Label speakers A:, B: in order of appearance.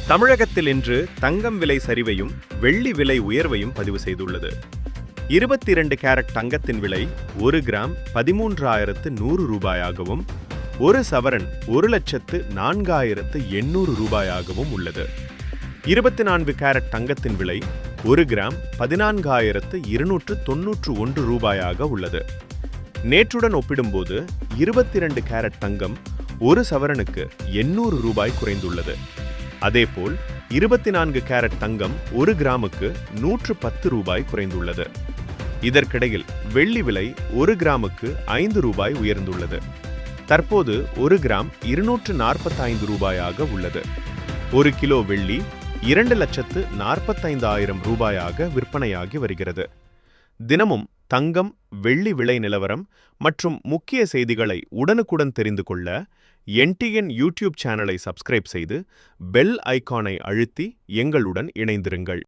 A: தமிழகத்தில் இன்று தங்கம் விலை சரிவையும் வெள்ளி விலை உயர்வையும் பதிவு செய்துள்ளது. 22 கேரட் தங்கத்தின் விலை 1 கிராம் 13,100 ரூபாயாகவும் 1 சவரன் 1,04,800 ரூபாயாகவும் உள்ளது. 24 கேரட் தங்கத்தின் விலை 1 கிராம் 14,291 ரூபாயாக உள்ளது. நேற்றுடன் ஒப்பிடும்போது 22 கேரட் தங்கம் 1 சவரனுக்கு 800 ரூபாய் குறைந்துள்ளது. அதேபோல் 24 கேரட் தங்கம் 1 கிராமுக்கு 110 ரூபாய் குறைந்துள்ளது. இதற்கிடையில் வெள்ளி விலை 1 கிராமுக்கு 5 ரூபாய் உயர்ந்துள்ளது. தற்போது 1 கிராம் 245 ரூபாயாக உள்ளது. 1 கிலோ வெள்ளி 2,45,000 ரூபாயாக விற்பனையாகி வருகிறது. தினமும் தங்கம், வெள்ளி விலை நிலவரம் மற்றும் முக்கிய செய்திகளை உடனுக்குடன் தெரிந்து கொள்ள என்டிஎன் யூடியூப் சேனலை சப்ஸ்கிரைப் செய்து பெல் ஐகானை அழுத்தி எங்களுடன் இணைந்திருங்கள்.